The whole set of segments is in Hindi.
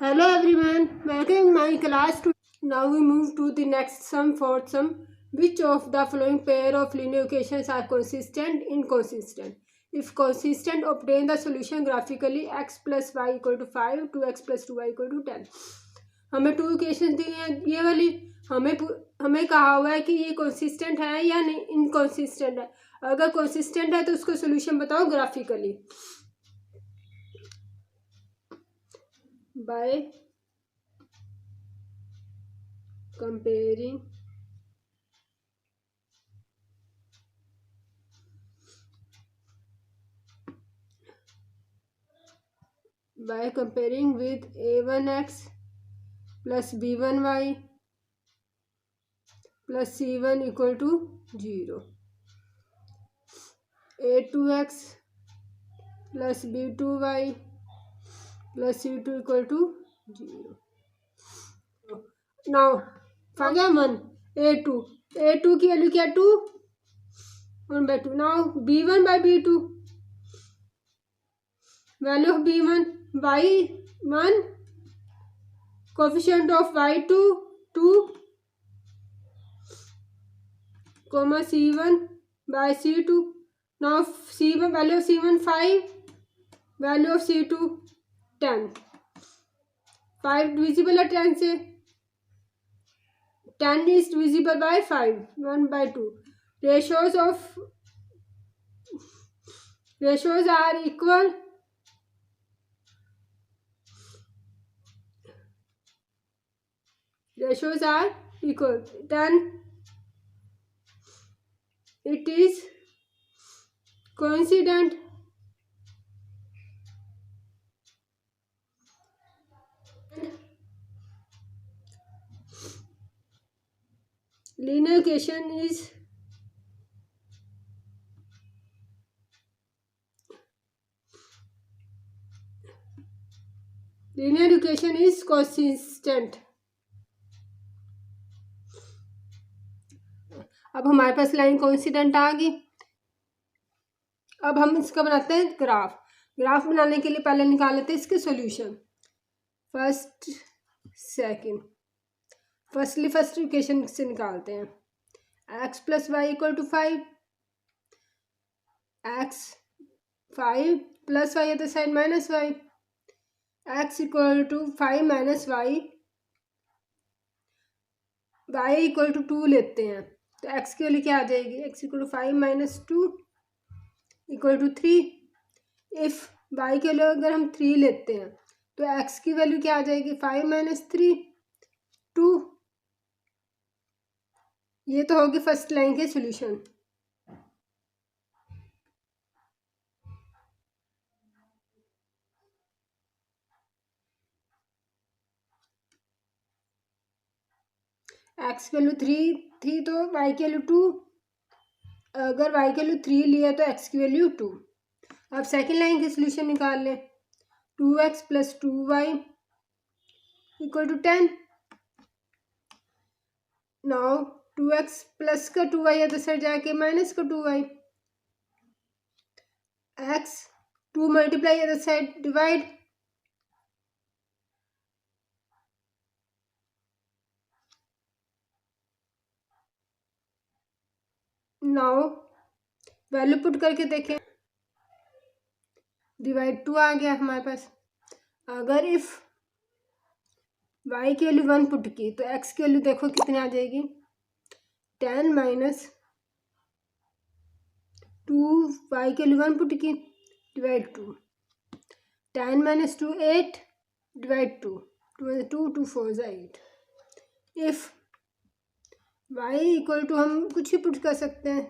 Hello everyone, welcome to my class. Now we move to the next sum for sum. Which of the following pair of linear equations are consistent, inconsistent? If consistent, obtain the solution graphically. X plus y equal to 5, 2x plus 2y equal to 10. हमें टू इक्वेशन दी हैं ये वाली. हमें कहा हुआ है कि ये कंसिस्टेंट है या नहीं, इनकंसिस्टेंट है. अगर कंसिस्टेंट है तो उसको सोल्यूशन बताओ graphically. By comparing with a1x plus b1y plus c1 equal to 0, a2x plus b2y plus c2 equal to 0. Now find 1 a2 की वैल्यू क्या 2 1/2. Now b1 by b2 value of b1 y1 coefficient of y2 2 comma c1 by c2. Now c1 value of c1 5, value of c2 10. 5 divisible है 10 से. 10 is divisible by 5, 1/2. Ratios are equal. Then it is coincident. Linear equation is consistent. अब हमारे पास लाइन कोइंसिडेंट आ गई. अब हम इसका बनाते हैं ग्राफ बनाने के लिए पहले निकाल लेते हैं इसके सॉल्यूशन. फर्स्ट इक्वेशन से निकालते हैं. x plus y equal to 5, x 5 plus y other side minus y, x equal to 5 minus y, y equal to 2 लेते हैं तो x की वैल्यू क्या आ जाएगी. x equal to 5 minus 2 equal to 3. If y की वैल्यू अगर हम 3 लेते हैं तो x की वैल्यू क्या आ जाएगी 5 माइनस 3 2. ये तो होगी फर्स्ट लाइन के सॉल्यूशन. x की वैल्यू 3 थी तो y की वैल्यू 2. अगर y की वैल्यू 3 लिया तो x की वैल्यू 2. अब सेकेंड लाइन के सॉल्यूशन निकाल लें. 2x plus 2y equal to 10. Now 2x plus का 2y अदर साइड जाके माइनस का 2y, x 2 multiply other side divide. Now value put करके देखें. डिवाइड 2 आ गया हमारे पास. अगर इफ y की वैल्यू 1 पुट की तो x की वैल्यू देखो कितनी आ जाएगी. 10 माइनस 2 y की वैल्यू 1 पुट की divide 2. 10 minus 2 8 divide 2 2 4 8. If y equal to हम कुछ ही पुट कर सकते हैं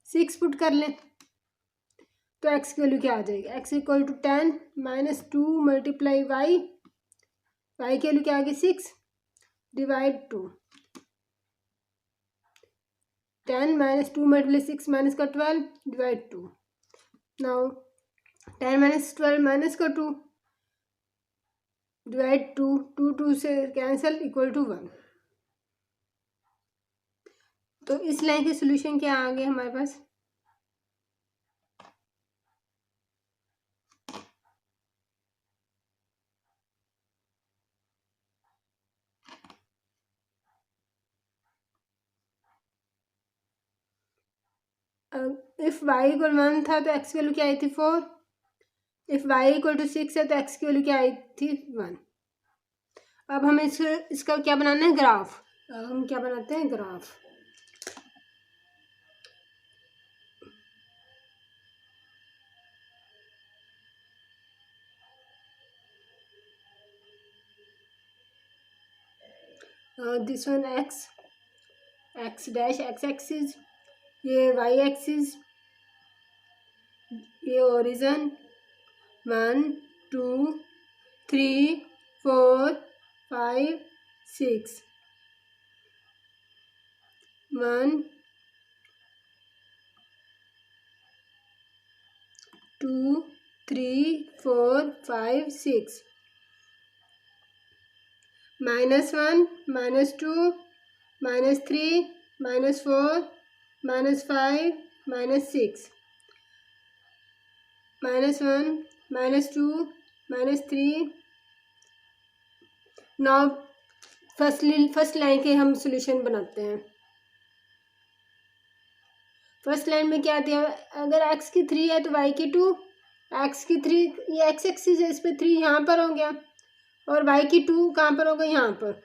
6 पुट कर लें तो x की वैल्यू क्या आ जाएगी. x equal to 10 minus 2 multiply y की वैल्यू क्या आ गई 6 डिवाइड 2. 10 माइनस 2 मल्टीप्लाई 6 माइनस का 12 डिवाइड 2. नाउ 10 माइनस 12 माइनस का 2 डिवाइड 2 2 से कैंसिल इक्वल टू 1. तो इस लाइन के सॉल्यूशन क्या आ गए हमारे पास. इफ़ वाई इक्वल 1 था तो एक्स की वैल्यू क्या आई थी 4। इफ़ वाई इक्वल टू 6 है तो एक्स की वैल्यू क्या आई थी 1। अब हमें इसका क्या बनाना है, ग्राफ। अब हम क्या बनाते हैं, graph. This one x dash x axis, ये वाई एक्सिस, ये ओरिजन 1 2 3 4 5 6 1 2 3 4 5 6 -1 -2 -3 -4 -5 -6 -1 -2 -3। नाउ फर्स्ट लाइन के हम सॉल्यूशन बनाते हैं। फर्स्ट लाइन में क्या दिया, अगर x की 3 है तो y की 2, x की 3 ये x एक्सिस है, इस पे 3 यहाँ पर हो गया और y की 2 कहाँ पर होगा, यहाँ पर।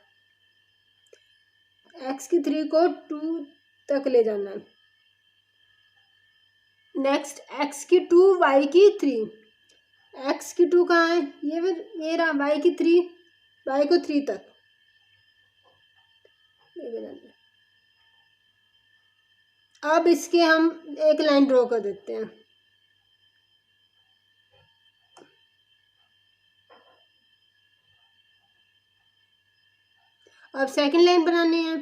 x की 3 को 2 तक ले जाना है। नेक्स्ट x की 2 y की 3, x की 2 कहाँ है, ये रहा, y की 3, y को 3 तक ले जाना है। अब इसके हम एक लाइन ड्रॉ कर देते हैं। अब सेकंड लाइन बनानी है।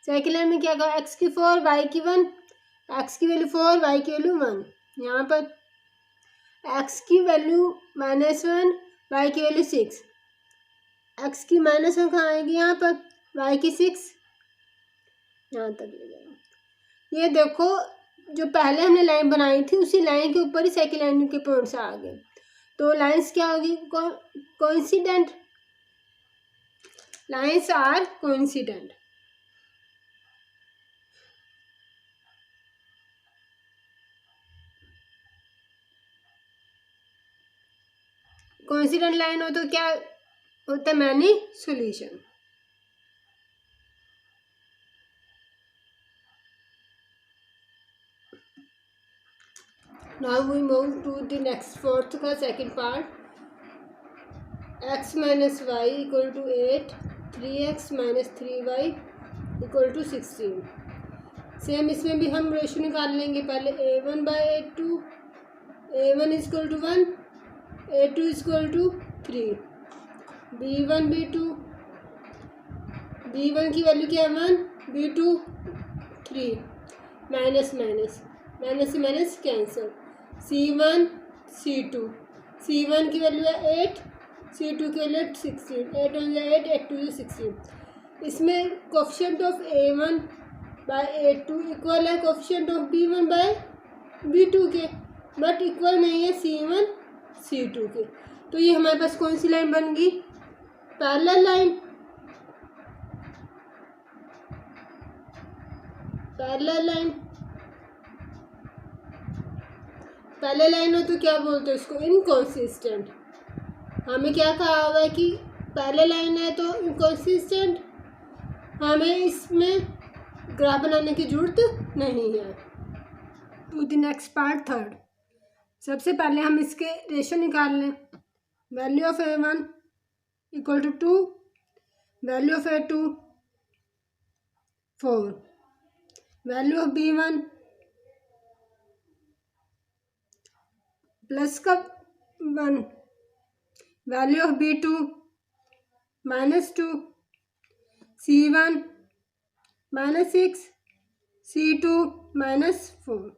सेकंड लाइन में क्या कहा, x की 4 y की 1, x की वैल्यू 4 y की वैल्यू 1, यहाँ पर x की वैल्यू -1 y की वैल्यू 6, x की -1 कहाँ आएगी, यहाँ पर, y की 6 यहाँ तक ले जाएगा। ये देखो, जो पहले हमने लाइन बनाई थी उसी लाइन के ऊपर ही सेकंड लाइन के पॉइंट्स आ गए, तो लाइंस क्या होगी, coincident. Lines are coincident. Coincident line हो तो क्या होता है, many solution. Now we move to the next fourth का second part. x minus y equal to 8, 3x minus 3y equal to 16। Same इसमें भी हम रेशो निकाल लेंगे। पहले a1 by a2, a1 is equal to 1, a2 is equal to 3, b1 b2, b1 की वैल्यू क्या है 1, b2 3, माइनस माइनस माइनस से minus cancel, c1 c2, c1 की वैल्यू है 8, c2 की वैल्यू है 16, 8 1 8, 8 2 16। इसमें coefficient of a1 by a2 equal है coefficient of b1 by b2 के, बट इक्वल नहीं है c1 c2 के। तो ये हमारे पास कौन सी लाइन बन गई, parallel line. Parallel line, parallel line हो तो क्या बोलते हैं इसको, इनकॉन्सिस्टेंट। हमें क्या कहा हुआ है कि पैरेलल लाइन है तो इनकॉन्सिस्टेंट, हमें इसमें ग्राफ बनाने की जरूरत नहीं है। To the next part third. सबसे पहले हम इसके रेशो निकाल लें। Value of a1 equal to 2, value of a2 4, value of b1 plus का 1, value of b2 -2, c1 -6, c2 -4।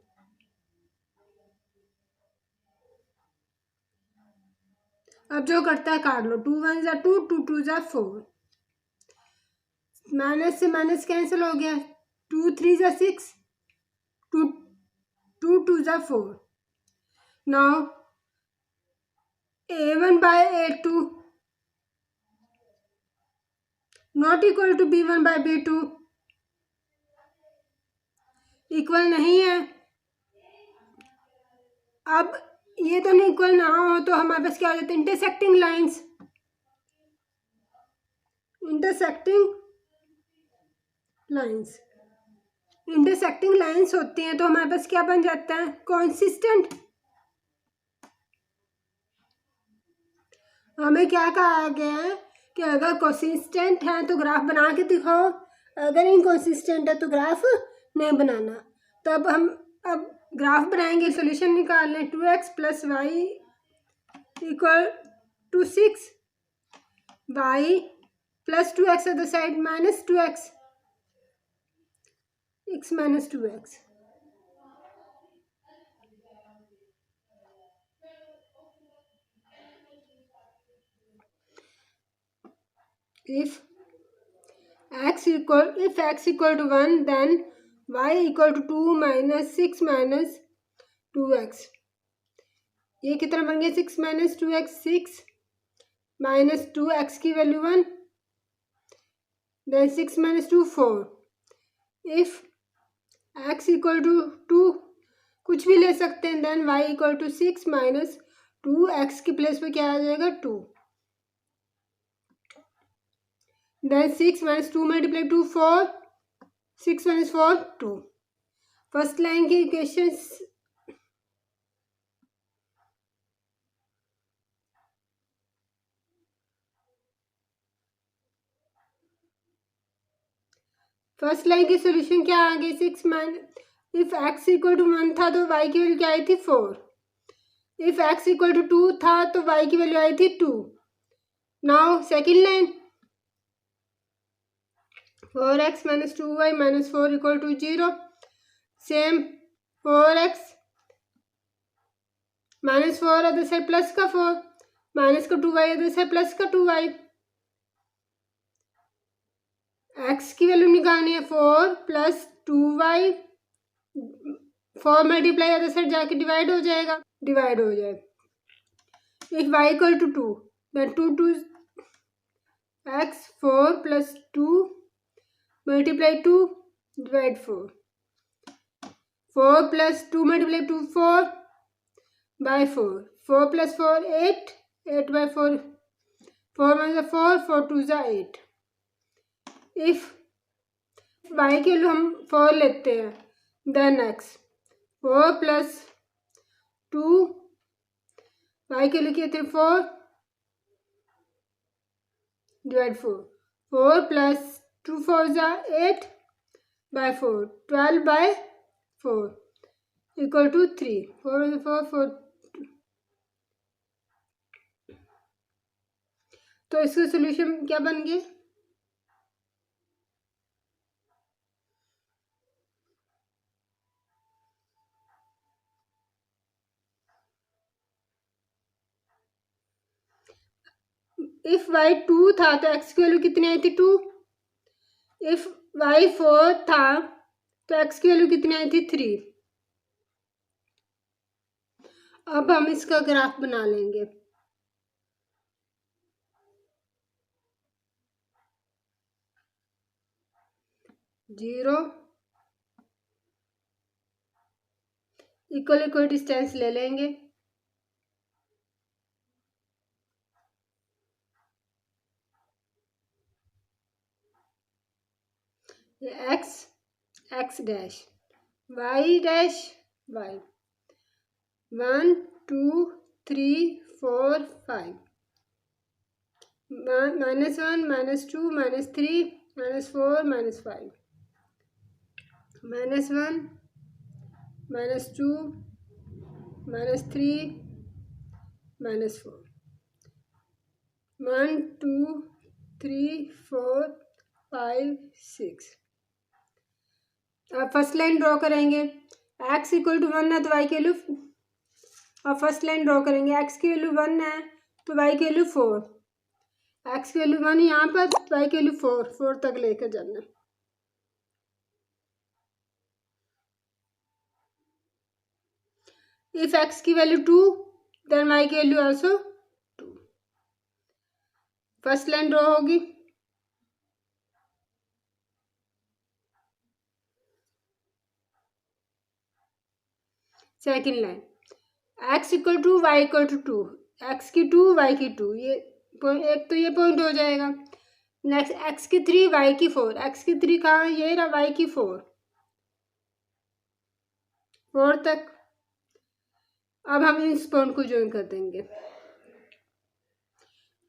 अब जो करता है काट लो, 2 1 ज़ा 2, 2 2 ज़ा 4, माइनस से माइनस कैंसिल हो गया, 2 3 ज़ा 6, 2 2 2 ज़ा 4। Now a1 by a2 not equal to b1 by b2, equal नहीं है। अब ये तो नहीं इक्वल ना हो तो हमारे पास क्या हो जाता है, इंटरसेक्टिंग लाइंस। इंटरसेक्टिंग लाइंस होती हैं तो हमारे पास क्या बन जाता है, कॉन्सिस्टेंट। हमें क्या कहा गया है कि अगर कंसिस्टेंट है तो ग्राफ बना के दिखाओ, अगर इनकंसिस्टेंट है तो ग्राफ नहीं बनाना। तो अब ग्राफ बनाएंगे, सोल्यूशन निकाल लें। 2x + y = 6, y + 2x other side -2x, x - 2x। If x equal to 1, then y equal to 2 - 6 - 2x। ये कितना बन गया, 6 - 2x, 6 - 2x की value 1, then 6 - 2 4। If x equal to 2, कुछ भी ले सकते हैं, then y equal to 6 - 2x की प्लेस पे क्या आ जाएगा, 2। then 6 - 2 × 2 4, 6 - 4 2। फर्स्ट लाइन की इक्वेशंस फर्स्ट लाइन की सोल्यूशन क्या आ गई, 6 इफ x इक्वल टू 1 था तो y की वैल्यू क्या आई थी, 4। इफ x इक्वल टू 2 था तो y की वैल्यू आई थी 2। Now second line, 4x - 2y - 4 = 0। Same 4x - 4 other side plus का 4, माइनस का 2y अदर साइड प्लस का 2y। x की वैल्यू निकालनी है, 4 + 2y, 4 मल्टीप्लाई अदर साइड जाके डिवाइड हो जाएगा, if y = 2, then 2 x, 4 + 2 × 2 divide 4, 4 + 2 × 2 4 by 4, 4 + 4 8, 8 by 4, 4 1 4, 4 2 8। If y के लिए हम 4 लेते हैं, then x 4 + 2, y के लिए क्या थे, 4 divide 4, 4 + 2 4 8 by 4, 12 by 4 = 3, 4 1 4 4। तो इसका सोल्यूशन क्या बन गया, इफ y 2 था तो x की वैल्यू कितनी आई थी, 2। इफ y 4 था तो x की वैल्यू कितनी आई थी, 3। अब हम इसका ग्राफ बना लेंगे। जीरो इक्वल डिस्टेंस ले लेंगे, ये x dash, y dash y, 1 2 3 4 5, -1 -2 -3 -4 -5, -1 -2 -3 -4, 1 2 3 4 5 6। अब फर्स्ट लाइन ड्रॉ करेंगे, x = 1 है तो y की वैल्यू, अब फर्स्ट लाइन ड्रॉ करेंगे, x की वैल्यू 1 है तो y की वैल्यू 4, x की वैल्यू 1 यहाँ पर, y की वैल्यू 4 तक लेकर जाना। इफ x की वैल्यू 2, देन y की value also 2। First line draw होगी, second line x equal to y equal to 2, x की 2 y की 2, ये एक तो ये पॉइंट हो जाएगा। नेक्स्ट x की 3 y की 4, x की 3 कहाँ है, ये रहा y की 4 तक। अब हम इस पॉइंट को ज्वाइन कर देंगे।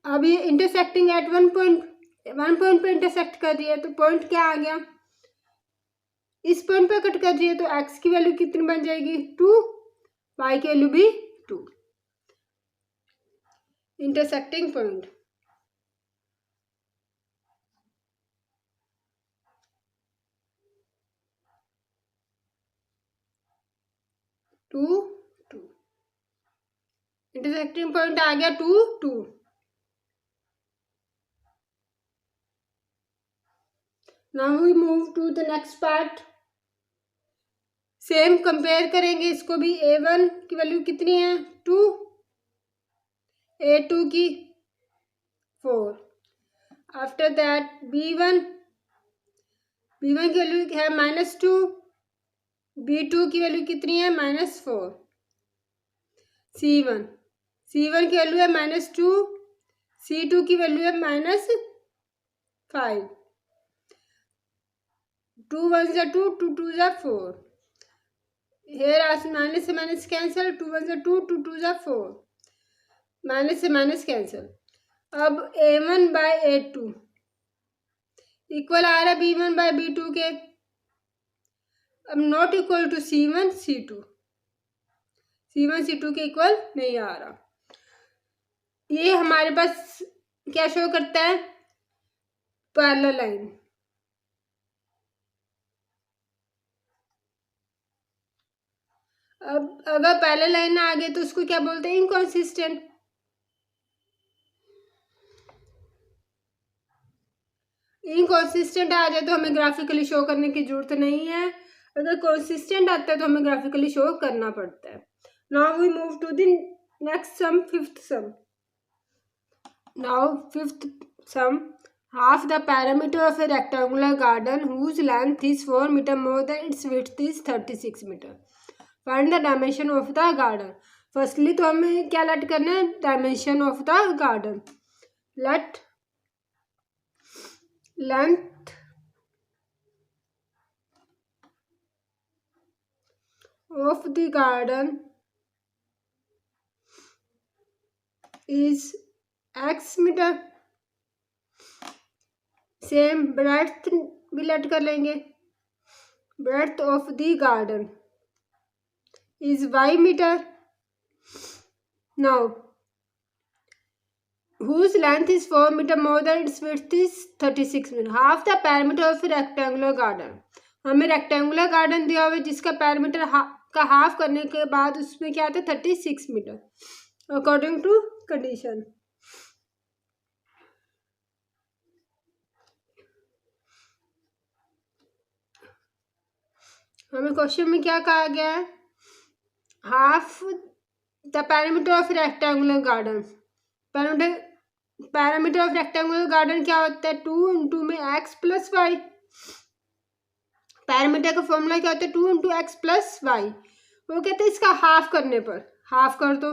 अब ये इंटरसेक्टिंग एट वन पॉइंट पे इंटरसेक्ट कर रही है, तो पॉइंट क्या आ गया, इस पॉइंट पे कट कर रही है, तो x की वैल्यू कितनी बन जाएगी 2, y की वैल्यू भी 2। इंटरसेक्टिंग पॉइंट 2 2, इंटरसेक्टिंग पॉइंट आ गया 2 2। Now we move to the next part. Same compare करेंगे इसको भी। a1 की वैल्यू कितनी है 2, a2 की 4। आफ्टर दैट b1 की वैल्यू है -2, b2 की वैल्यू कितनी है -4। c1 की वैल्यू है -2, c2 की वैल्यू है -5। 2 1 जा 2, 2 2 जा 4। Here as minus से minus cancel, 2 1 जा 2, 2 2 जा 4, माइनस से माइनस कैंसिल। अब a1 बाय a2 इक्वल आ रहा है b1 बाय b2 के। अब not equal to c1 c2 के इक्वल नहीं आ रहा। ये हमारे पास क्या शो करता है, पैरेलल लाइन। अब अगर पैरेलल लाइन आ गए तो उसको क्या बोलते हैं, इनकॉन्सिस्टेंट। इनकॉन्सिस्टेंट आ जाए तो हमें ग्राफिकली शो करने की जरूरत नहीं है, अगर कॉन्सिस्टेंट आता है तो हमें ग्राफिकली शो करना पड़ता है। Now we move to the next sum, fifth sum. Now fifth sum, half the perimeter of a rectangular garden whose length is 4 meter more than its width is 36 meter. Find the dimension of the garden. Firstly तो हमें क्या लेट करना है, dimension of the garden. Let length of the garden is x meter. Same breadth भी लेट कर लेंगे। Breadth of the garden is y meter. Now whose length is 4 meter more than its width is 36 meter. Half the perimeter of a rectangular garden. हमें रेक्टेंगुलर गार्डन दिया हुआ है जिसका पैरामीटर का हाफ करने के बाद उसमें क्या आता है 36 मीटर अकॉर्डिंग टू कंडीशन। हमें क्वेश्चन में क्या कहा गया है, half the parameter of rectangular garden. Parameter of rectangular garden क्या होता है, 2 इंटू में x प्लस वाई। पैरामीटर का फॉर्मूला क्या होता है, 2 इंटू एक्स प्लस वाई। वो कहते हैं इसका हाफ करने पर, हाफ कर दो,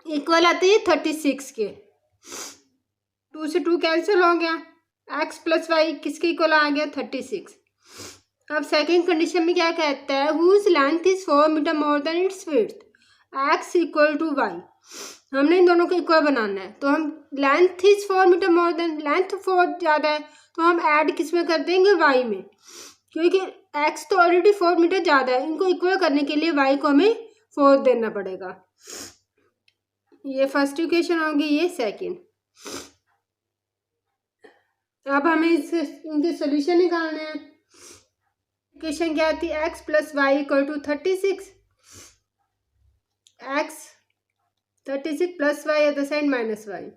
इक्वल आते हैं 36 के। 2 से 2 कैंसिल हो गया, x प्लस वाई किसके इक्वल आ गया 36। अब सेकेंड कंडीशन में क्या कहता है, whose length is 4 meter more than its width, x equal to y. हमने इन दोनों को इक्वल बनाना है, तो हम length is 4 meter more than, length 4 ज़्यादा है तो हम ऐड किस में कर देंगे, y में, क्योंकि x तो ऑलरेडी 4 मीटर ज़्यादा है, इनको इक्वल करने के लिए y को हमें 4 देना पड़ेगा। ये फर्स्ट इक्वेशन होगी, ये सेकेंड। अब हमें इनके सोल्यूशन निकालने हैं। इक्वेशन क्या थी, x plus y equal to 36, x 36 plus y other side minus y.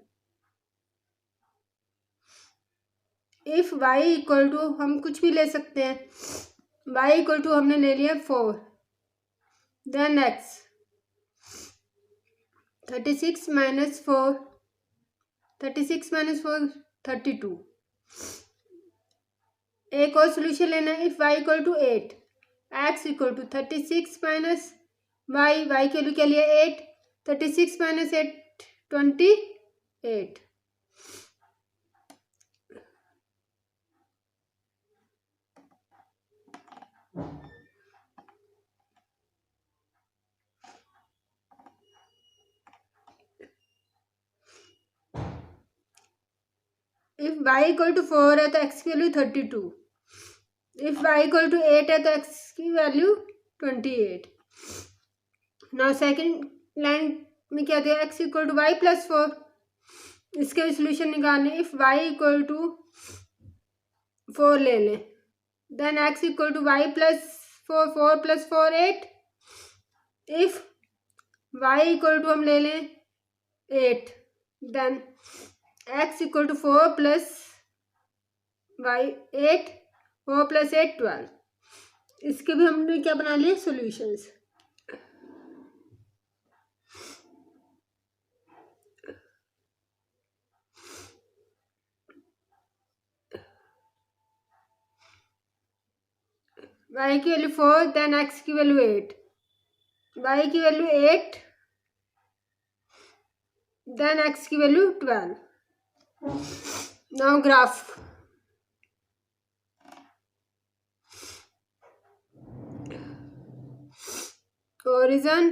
If y equal to, हम कुछ भी ले सकते हैं, y इक्वल टू हमने ले लिया 4, देन x 36 माइनस 4, 36 माइनस 4 32। एक और सोल्यूशन लेना है, if y equal to 8, x equal to 36 minus y, y की वैल्यू क्या लिया 8, 36 minus 8 28। If y equal to 4 है तो x की value 32, if y equal to 8 है तो x की वैल्यू 28। नाउ सेकंड लाइन में क्या दिया, x equal to y plus 4, इसके भी सोल्यूशन निकालने। इफ y इक्वल टू 4 ले लें, then x equal to y plus 4, 4 plus 4 8। If y equal to हम ले लें 8, then x equal to 4 plus y 8, 4 plus 8 12। इसके भी हमने क्या बना लिए सॉल्यूशंस। y की वैल्यू 4, देन x की वैल्यू 8, y की वैल्यू 8, देन x की वैल्यू 12। नाउ ग्राफ, ओरिजिन,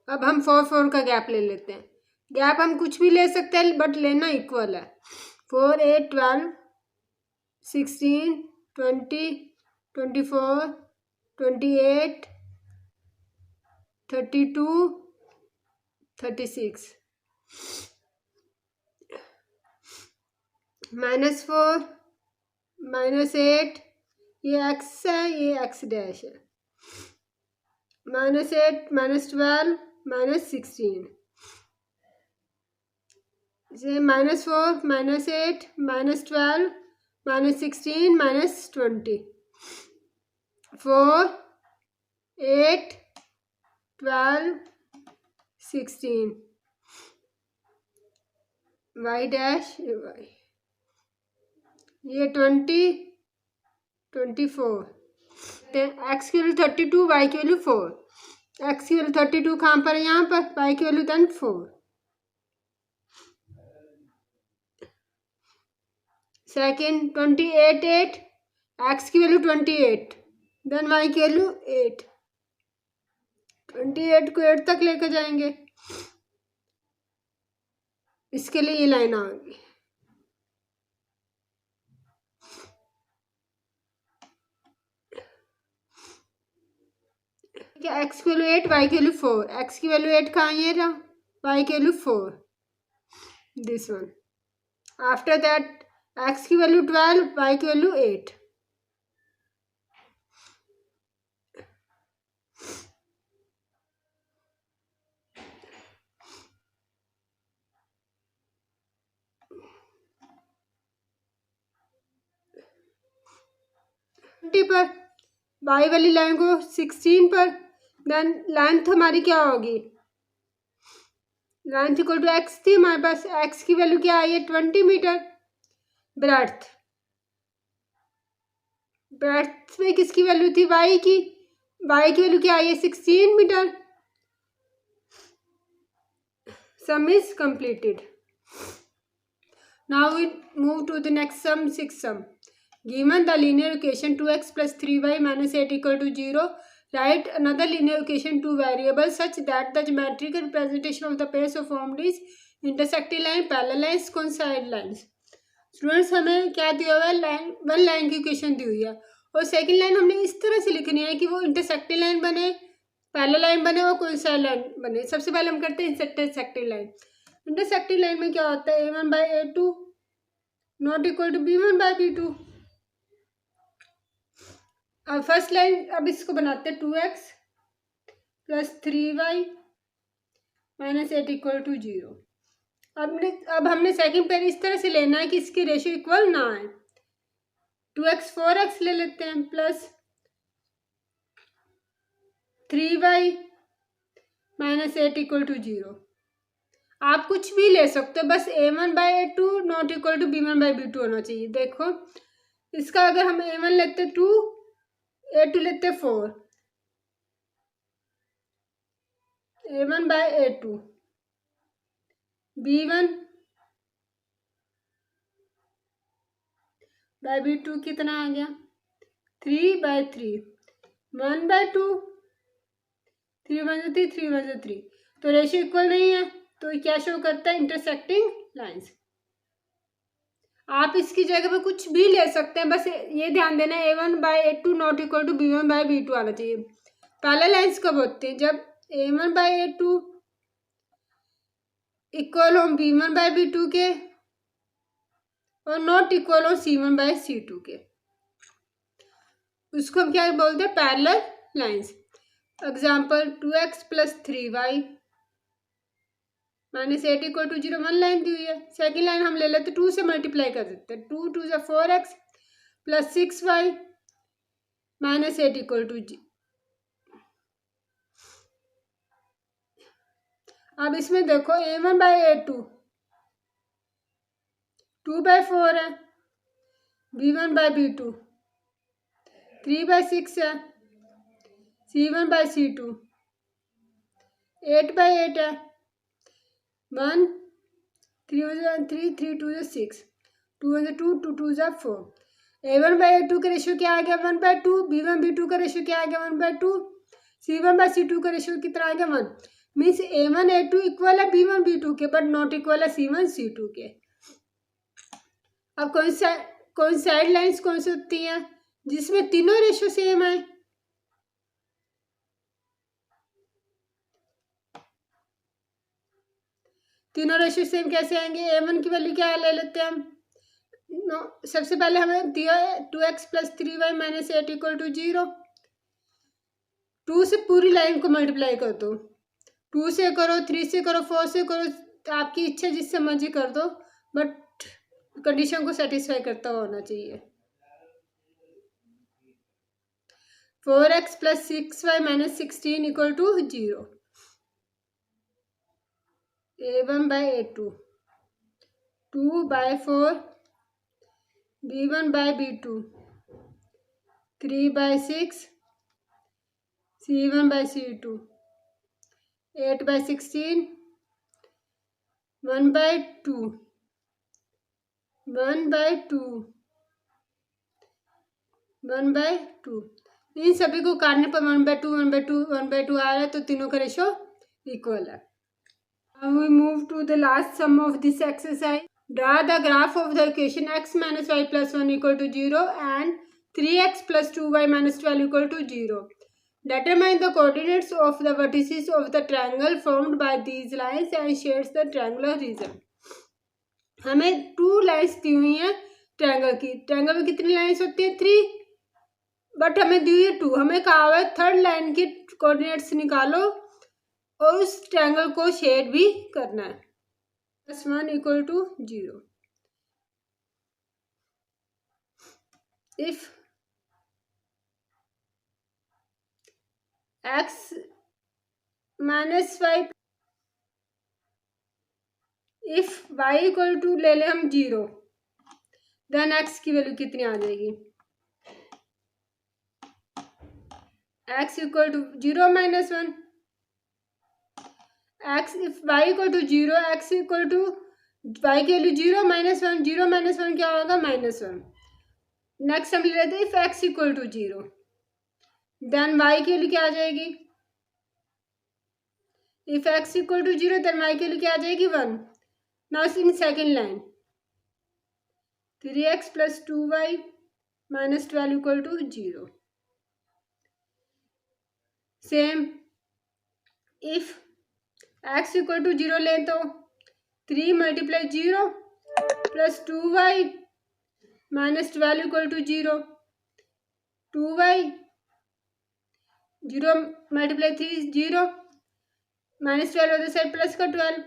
अब हम 4 4 का गैप ले लेते हैं। गैप हम कुछ भी ले सकते हैं बट लेना इक्वल है। 4 8 12 16 20 24 28 32 36 -4 -8, ये x है, ये x डैश है, -8 -12 -16, इसे -4 -8 -12 -16 -20, 4 8 12 16, y डैश y, ये 20 24, x की वैल्यू 32, y की वैल्यू 4, x की वैल्यू 32 कहाँ पर है, यहाँ पर, y की वैल्यू देन 4। सेकेंड 28 8, x की वैल्यू 28, देन y की वैल्यू 8, 28 को 8 तक लेकर जाएंगे, इसके लिए ये लाइन आ गई। x की वैल्यू 8, y की वैल्यू 4, x की वैल्यू 8 कहाँ है रहा, y की value 4, this one. After that x की वैल्यू 12, y की वैल्यू 8। पर y वाली लाइन को 16 पर, देन लेंथ हमारी क्या होगी, लेंथ इक्वल टू x थी हमारे पास, x की वैल्यू क्या आई है 20 मीटर। ब्रेड्थ, ब्रेड्थ में किसकी वैल्यू थी, y की, y की वैल्यू क्या आई है 16 meter. Sum is completed. Now we move to the next sum, six sum. Given the linear equation 2x plus 3y minus 8 equal to 0, write another linear equation 2 variables such that the geometrical representation of the pairs of formed is intersecting line, parallel lines, coincident lines. Students हमें क्या दिया हुआ है, लाइन, वन लाइन की इक्वेशन दी हुई है और सेकंड लाइन हमने इस तरह से लिखनी है कि वो इंटरसेक्टिंग लाइन बने, पैरेलल लाइन बने और कोइंसाइड लाइन बने। सबसे पहले हम करते हैं इंटरसेक्टिंग लाइन। इंटरसेक्टिंग लाइन में क्या होता है, a1 by a2 not equal to b1 by b2। अब फर्स्ट लाइन, अब इसको बनाते हैं 2x plus 3y minus 8 equal to 0। अब हमने सेकंड पेयर इस तरह से लेना है कि इसकी रेशियो इक्वल ना आए। 2x 4x ले लेते हैं plus 3y minus 8 equal to 0। आप कुछ भी ले सकते हो, बस a1/a2 not equal to b1/b2 होना चाहिए। देखो इसका अगर हम a1 लेते 2, a2 लेते 4, a1/a2 b1/b2 कितना आ गया 3/3, 1/2, 3 3 3 3। तो रेशियो इक्वल नहीं है, तो क्या शो करता है इंटरसेक्टिंग लाइंस। आप इसकी जगह पे कुछ भी ले सकते हैं, बस ये ध्यान देना a1/a2 not equal to b1/b2 आना चाहिए। पहले लाइंस कब होते हैं, जब a1/a2 इक्वल हो b1/b2 के और नॉट इक्वल हो c1/c2 के, उसको हम क्या बोलते हैं, parallel lines. Example 2x plus 3y minus 8 equal to 0, 1 line दी हुई है। सेकेंड लाइन हम ले लेते 2 से मल्टीप्लाई कर देते हैं, 2 2 4x plus 6y minus 8 equal to 0। अब इसमें देखो a1/a2 2/4 है, b1/b2 3/6 है, c1/c2 8/8 है, 1 3 3 3 2 6, 2 2 2 2 4। a1/a2 का रेशियो क्या आ गया 1/2, b1/b2 का रेशियो क्या आ गया 1/2, c1/c2 का रेशियो कितना आ गया 1। मीन्स a1/a2 इक्वल है b1/b2 के, बट नॉट इक्वल है c1/c2 के। अब कौन साइड लाइंस कौन सी होती हैं जिसमें तीनों रेशियो सेम है। तीनों रेशियो सेम कैसे आएंगे, a1 की वैल्यू क्या ले लेते हैं हम। सबसे पहले हमें दिया है 2x plus 3y minus 8 equal to 0। 2 से पूरी लाइन को मल्टीप्लाई कर दो, 2 से करो, 3 से करो, 4 से करो, आपकी इच्छा जिससे मर्जी कर दो, बट कंडीशन को सेटिस्फाई करता होना चाहिए। 4x plus 6y minus 16 equal to 0। a1/a2 2/4 b1/b2 3/6 c1/c2 8/16 1/2 1/2 1/2। इन सभी को काटने पर 1/2 1/2 1/2 आ रहा है, तो तीनों का रेशो इक्वल है। Now we move to the last sum of this exercise. Draw the graph of the equation x minus y plus 1 equal to 0 and 3x plus 2y minus 12 equal to 0. Determine the coordinates of the vertices of the triangle formed by these lines and shades the triangular region. हमें 2 लाइन्स दी हुई हैं ट्रायंगल की। ट्रायंगल में कितनी लाइन्स होती है 3, बट हमें दी हुई है 2। हमें कहा हुआ है थर्ड लाइन की कोऑर्डिनेट्स निकालो और उस ट्रायंगल को शेड भी करना है। +1 equal to 0। If x minus 5, if y equal to ले ले हम 0, देन x की वैल्यू कितनी आ जाएगी, x equal to 0 minus 1। x if y equal to 0, x equal to y की वैल्यू 0 माइनस 1, 0 माइनस 1 क्या होगा -1। नेक्स्ट हम ले लेते हैं if x equal to 0, then y की वैल्यू क्या आ जाएगी, if x equal to 0 then y की वैल्यू क्या आ जाएगी 1। Now in second line 3x plus 2y minus 12 equal to 0। Same if x equal to 0 लें तो 3 multiply 0 plus 2y minus 12 equal to 0। 2y 0 multiply 3 0 minus 12 other side plus का 12,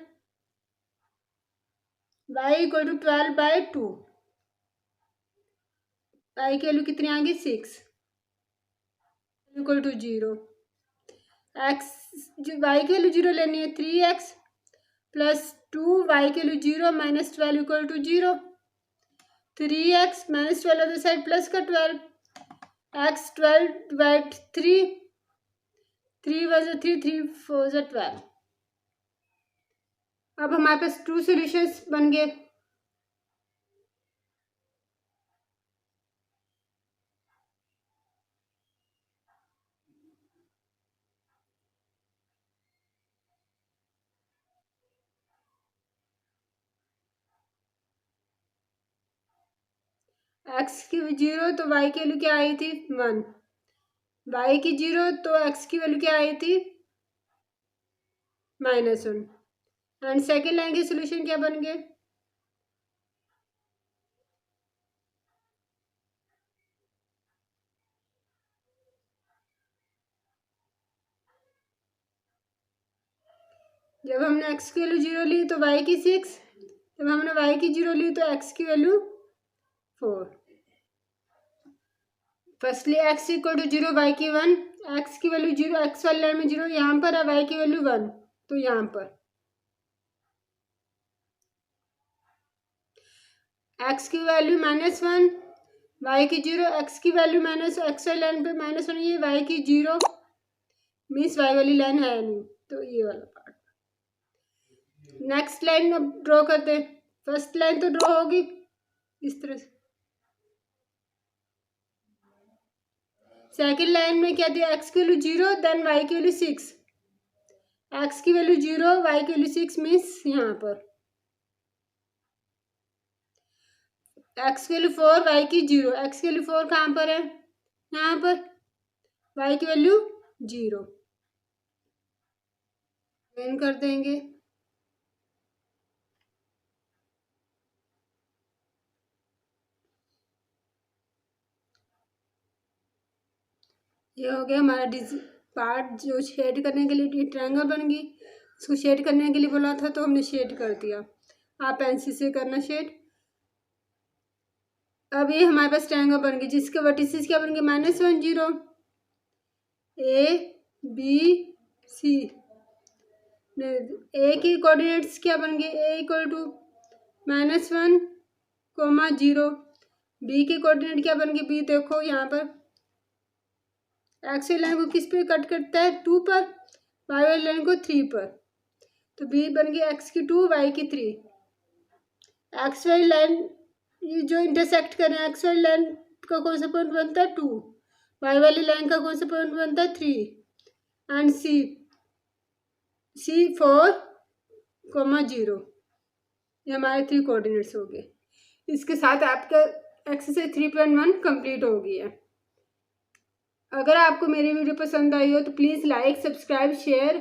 y इक्वल टू 12/2। y की वैल्यू कितनी आ गई 6 इक्वल टू 0। एक्स वाई की वैल्यू 0 लेनी है, 3x प्लस 2 वाई की value 0 minus 12 equal to 0, 3x minus 12 other side plus का 12, x 12 डिवाइड 3, 3 was 3, 3 was 12। अब हमारे पास 2 सॉल्यूशंस बन गए। x की 0 तो y की वैल्यू क्या आई थी 1, y की 0 तो x की वैल्यू क्या आई थी -1। एंड सेकेंड लाइन के सोल्यूशन क्या बन गए, जब हमने x की वैल्यू 0 ली तो y की 6, जब हमने y की 0 ली तो x की value 4। Firstly x equal to 0, y की 1, x की वैल्यू 0, x वाले लाइन में 0 यहाँ पर है, y की वैल्यू 1 तो यहाँ पर x की वैल्यू -1, y की 0, x की वैल्यू माइनस, x वाली लाइन पे -1 ये y की 0 मीन्स y वाली लाइन है नहीं, तो ये वाला पार्ट। नेक्स्ट लाइन अब ड्रॉ करते हैं, फर्स्ट लाइन तो ड्रॉ होगी इस तरह से, सेकेंड लाइन में क्या दिया, x की वैल्यू 0 देन y की वैल्यू 6, x की वैल्यू 0 y की वैल्यू 6 मीन्स यहाँ पर x की वैल्यू 4 y की 0, x की वैल्यू 4 कहाँ पर है यहाँ पर, y की वैल्यू 0 कर देंगे। ये हो गया हमारा पार्ट जो शेड करने के लिए ट्रायंगल बन गई, इसको शेड करने के लिए बोला था तो हमने शेड कर दिया, आप पेंसिल से करना शेड। अब ये हमारे पास ट्रायंगल बन गई जिसके वर्टिसेस क्या बन गए -1 0, ए बी सी, ए की कोऑर्डिनेट्स क्या बन गए, ए इक्वल टू -1 0, बी की कोऑर्डिनेट क्या बन गई, बी देखो यहाँ पर एक्स वाली लाइन को किस पे कट करता है 2 पर, वाई वाली लाइन को 3 पर, तो बी बन गई x की 2 y की 3। एक्स वाली लाइन ये जो इंटरसेक्ट कर रहे हैं, एक्स वाली लाइन का कौन सा पॉइंट बनता है 2, वाई वाली लाइन का कौन सा पॉइंट बनता है 3, एंड सी 4, 0, ये हमारे 3 कोऑर्डिनेट्स हो गए। इसके साथ आपका एक्सरसाइज 3.1 कंप्लीट हो गई है। अगर आपको मेरी वीडियो पसंद आई हो तो प्लीज़ लाइक, सब्सक्राइब, शेयर